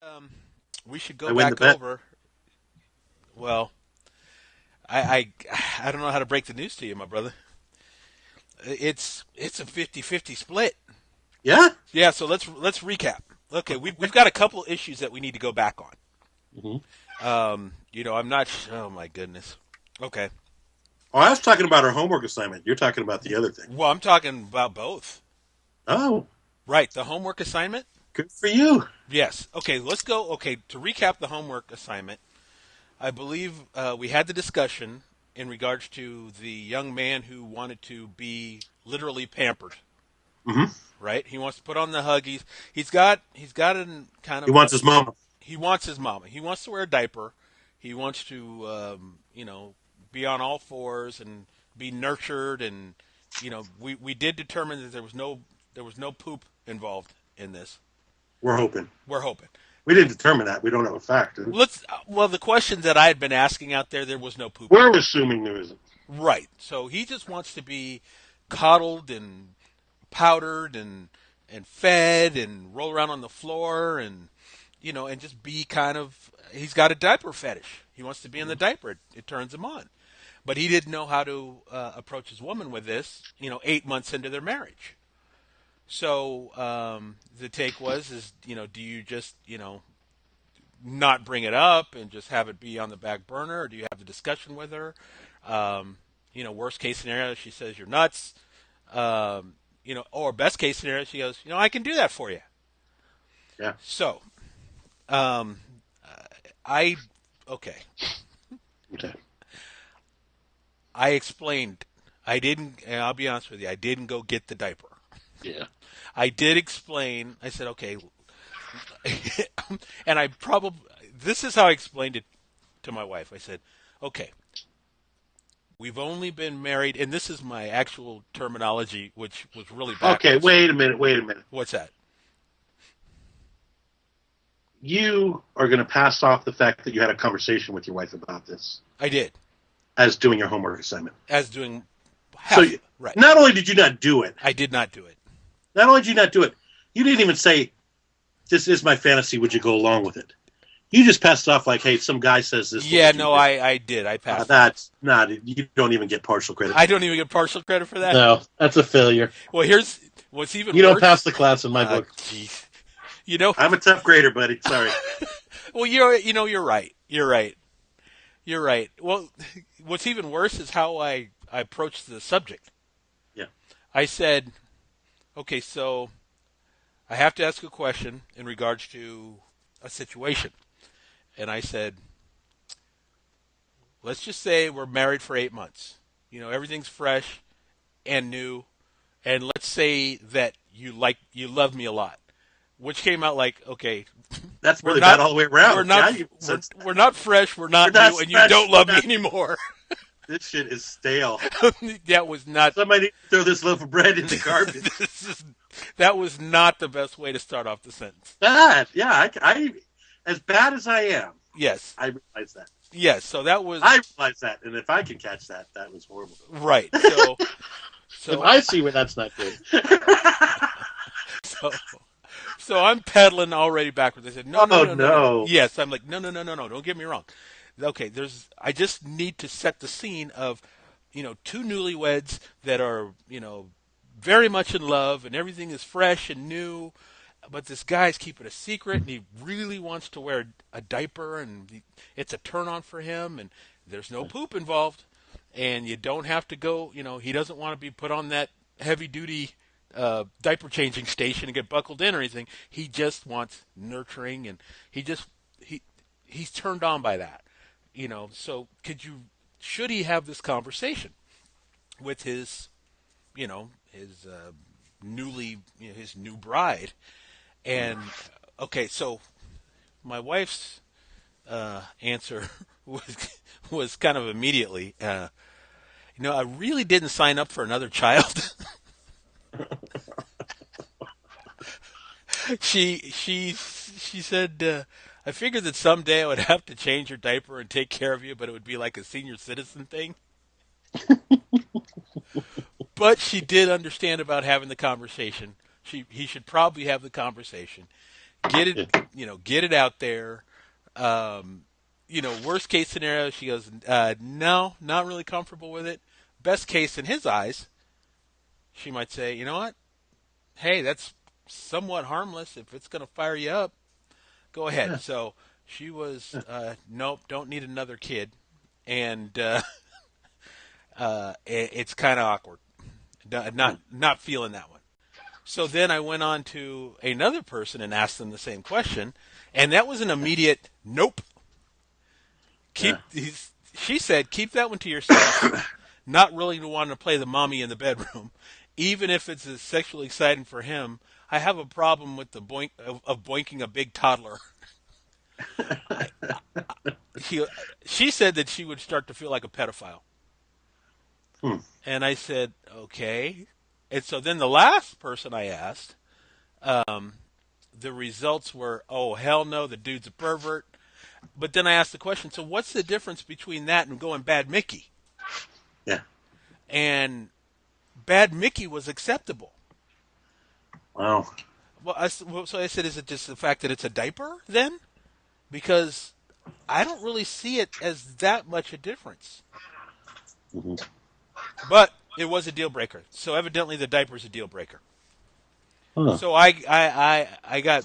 Um, we should I go win the back bet. over. Well, I I don't know how to break the news to you, my brother. It's a 50-50 split. Yeah. Yeah, so let's recap. Okay, we've got a couple issues that we need to go back on. Hmm. I'm not. Oh my goodness. Okay. Oh, I was talking about our homework assignment. You're talking about the other thing. Well, I'm talking about both. Oh, Right, the homework assignment. good for you. Yes. Okay, let's go. Okay, to recap the homework assignment, I believe we had the discussion in regards to the young man who wanted to be literally pampered. Hmm. Right? He wants to put on the Huggies. He's got an kind He of a wants his mama. he wants his mama. He wants to wear a diaper. He wants to be on all fours and be nurtured and we did determine that there was no poop involved in this. We're hoping. We're hoping. We didn't determine that. We don't have a fact. Well, the questions that I had been asking out there was no poop We're involved. assuming there isn't. Right. So he just wants to be coddled and powdered and fed and roll around on the floor and just be kind of he's got a diaper fetish. He wants to be in the diaper. It turns him on. But he didn't know how to approach his woman with this, 8 months into their marriage. So the take do you just, not bring it up and just have it be on the back burner, or do you have the discussion with her? Worst case scenario, she says you're nuts. Or best case scenario, she goes, I can do that for you. Yeah. So, um, I, okay, Okay. I explained. I didn't, and I'll be honest with you, I didn't go get the diaper. Yeah. I did explain. I said, okay, and I probably, this is how I explained it to my wife. I said, okay, we've only been married, and this is my actual terminology, which was really Okay. backwards. Wait a minute. Wait a minute. What's that? You are going to pass off the fact that you had a conversation with your wife about this I did, as doing your homework assignment. as doing So half, right. not only did you not do it, I did not do it. not only did you not do it, you didn't even say, "This is my fantasy. Would you go along with it?" You just passed it off like, "Hey, some guy says this. What Yeah, would you no, do?" I did. I passed it off. That's not. You don't even get partial credit. I don't even get partial credit for that. No, that's a failure. Well, here's what's even You don't pass worse. the class in my book. Jeez. You know, I'm a tough grader, buddy. Sorry. well, you're right. You're right. You're right. Well, what's even worse is how I approached the subject. Yeah. I said, okay, so I have to ask a question in regards to a situation. And I said, let's just say we're married for 8 months. Everything's fresh and new. And let's say that you love me a lot, which came out like, okay, That's we're really bad not, all the way we're around. not, Yeah, you we're, sense we're not fresh, we're we're not not new, and you special. don't love me anymore. This shit is stale. That was not. Somebody need to throw this loaf of bread in the garbage. this is, that was not the best way to start off the sentence. Bad. Yeah, as bad as I am, Yes, I realize that. yes. So that was I realize that, and if I can catch that, that was horrible. right. So, If so, I see where that's not good. so, so I'm pedaling already backwards. I said, no, no, Oh no, no, no. no. Yes, I'm like, no, no, no, no, no. Don't get me wrong. Okay, I just need to set the scene of, two newlyweds that are, very much in love and everything is fresh and new, but this guy's keeping a secret and he really wants to wear a diaper and it's a turn on for him and there's no poop involved and you don't have to go, he doesn't want to be put on that heavy duty diaper changing station and get buckled in or anything. He just wants nurturing and he just he he's turned on by that. So should he have this conversation with his new bride? And okay, so my wife's answer was kind of immediately, I really didn't sign up for another child. She said, I figured that someday I would have to change your diaper and take care of you, but it would be like a senior citizen thing. But she did understand about having the conversation. He should probably have the conversation. Get it, Yeah. get it out there. Worst case scenario, she goes, no, not really comfortable with it. Best case in his eyes, she might say, you know what? Hey, that's somewhat harmless. If it's going to fire you up, go ahead. Yeah. So she was, nope, don't need another kid. And it's kind of awkward. Hmm. Not feeling that one. So then I went on to another person and asked them the same question, and that was an immediate nope. Yeah. She said, keep that one to yourself. Not really wanting to play the mommy in the bedroom, even if it's as sexually exciting for him. I have a problem with the of boinking a big toddler. I, he, she said that she would start to feel like a pedophile, Hmm. and I said, okay. And so then the last person I asked, the results were, oh hell no, the dude's a pervert. But then I asked the question, so what's the difference between that and going bad Mickey? Yeah. And bad Mickey was acceptable. Wow. So I said, is it just the fact that it's a diaper then? Because I don't really see it as that much a difference. Hmm. But it was a deal breaker. So evidently the diaper's a deal breaker. Huh. So I got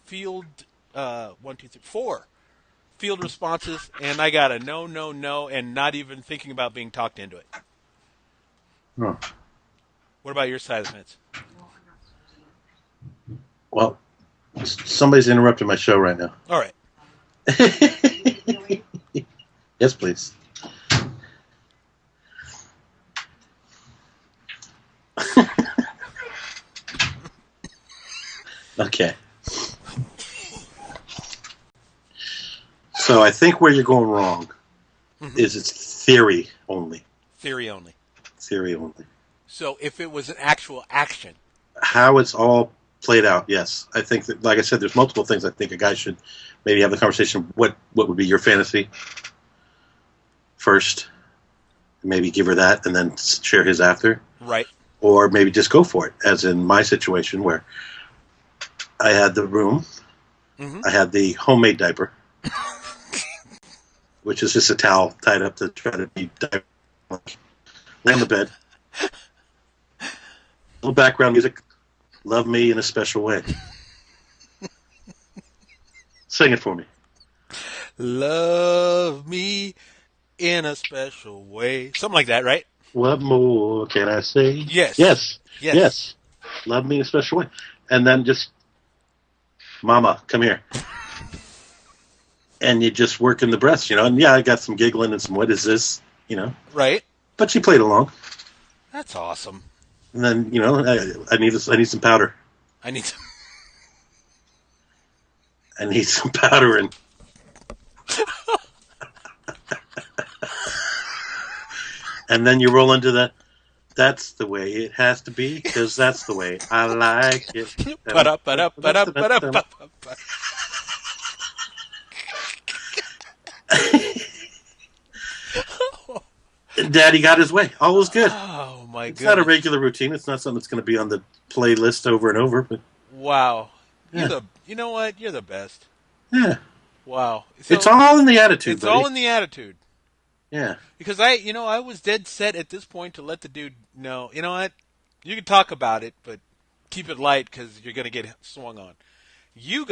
field, one, two, three, four field responses, and I got a no, no, no, and not even thinking about being talked into it. Huh. What about your side of the fence? Well, somebody's interrupting my show right now. All right. Yes, please. Okay. So I think where you're going wrong is it's theory only. Theory only. Theory only. So if it was an actual action. How it's all played out, yes. I think that, like I said, there's multiple things I think a guy should maybe have the conversation. What would be your fantasy first? Maybe give her that and then share his after. Right. Or maybe just go for it, as in my situation where I had the room, I had the homemade diaper, which is just a towel tied up to try to be diaper. Lay on the bed. Little background music. Love me in a special way. Sing it for me. Love me in a special way. Something like that, right? What more can I say? Yes. Yes. Yes. Yes. Love me in a special way. And then just, Mama, come here. And you just work in the breaths, And yeah, I got some giggling and some, what is this? Right. But she played along. That's awesome. And then, I need some powder. I need some. I need some powder and and then you roll into that's the way it has to be, because that's the way I like it. Daddy got his way. All was good. Oh my It's goodness. not a regular routine. It's not something that's going to be on the playlist over and over. But Wow. Yeah. You know what? You're the best. yeah, Wow. So it's all in the attitude. it's buddy. all in the attitude. Yeah. Because I was dead set at this point to let the dude know, you know what? You can talk about it, but keep it light because you're going to get swung on. You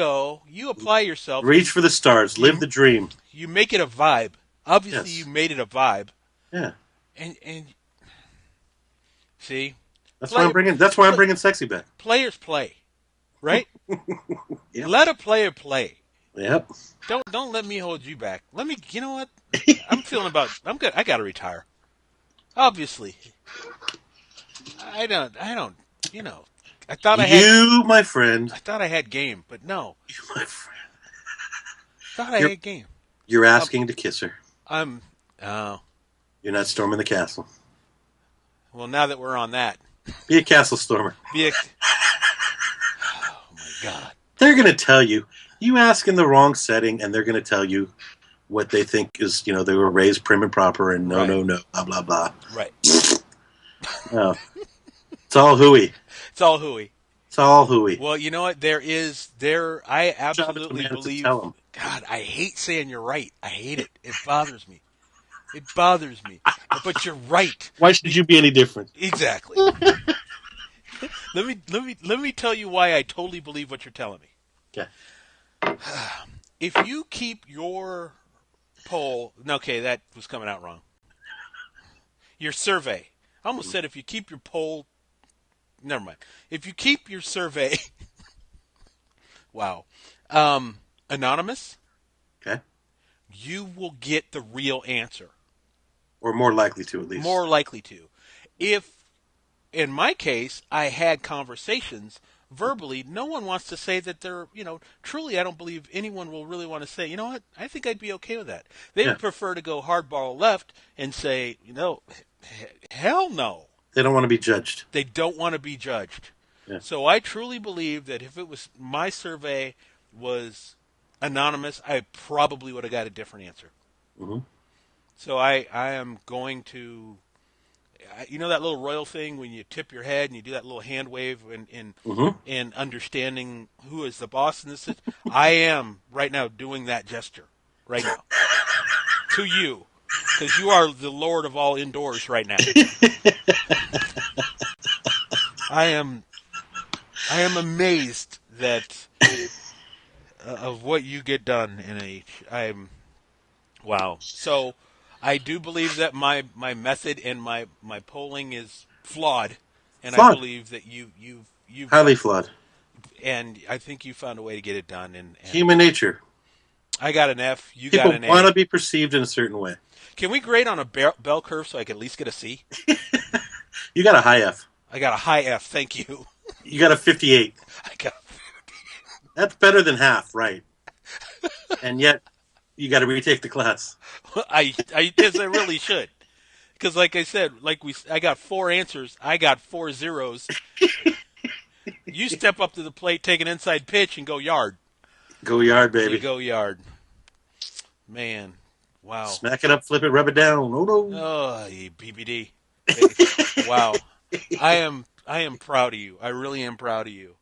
apply yourself. Reach for the stars. Live the dream. You make it a vibe. Obviously, Yes. you made it a vibe. Yeah. And see, That's why I'm bringing sexy back. Players play, right? Yep. Let a player play. Yep. Don't let me hold you back. Let me. You know what? I'm I'm good. I got to retire. Obviously, I don't. I thought my friend. I thought I had game, but no. You, my friend. Thought I had game. You're asking to kiss her. Oh. You're not storming the castle. Well, now that we're on that, Be a castle stormer. oh my God. They're going to tell you. You ask in the wrong setting, and they're going to tell you what they think is, they were raised prim and proper, and no, blah, blah, blah. Right. No. It's all hooey. It's all hooey. It's all hooey. Well, you know what? I Job is the absolutely man to tell believe. him. God, I hate saying you're right. I hate it. It bothers me. It bothers me. But you're right. Why should you be any different? Exactly. Let me tell you why I totally believe what you're telling me. Okay. If you keep your poll, okay, that was coming out wrong. Your survey. I almost said if you keep your poll. Never mind. If you keep your survey, wow, anonymous, Okay. you will get the real answer. Or more likely to, at least. More likely to. If, in my case, I had conversations verbally, no one wants to say that they're, truly, I don't believe anyone will really want to say, you know what, I think I'd be okay with that. They Yeah. would prefer to go hardball left and say, hell no. They don't want to be judged. They don't want to be judged. Yeah. So I truly believe that if it was my survey was anonymous, I probably would have got a different answer. Mm-hmm. So I am going to, that little royal thing when you tip your head and you do that little hand wave Mm-hmm. and understanding who is the boss in this. I am right now doing that gesture right now to you because you are the lord of all indoors right now. I am amazed that of what you get done in I'm wow. So I do believe that my method and my polling is flawed, and I Flawed. believe that you've Highly flawed. and I think you found a way to get it done. And Human nature. I got an F, you got People an want A. to be perceived in a certain way. Can we grade on a bell curve so I can at least get a C? You got a high F. I got a high F. Thank you. You got a 58. I got. That's better than half, right? And yet, you got to retake the class. I guess I really should. Because, like I said, I got 4 answers. I got 4 zeros. You step up to the plate, take an inside pitch, and go yard. Go yard, You baby. go yard. Man, wow. Smack it up, flip it, rub it down. Oh no. Oh, you BBD. Wow. I am proud of you. I really am proud of you.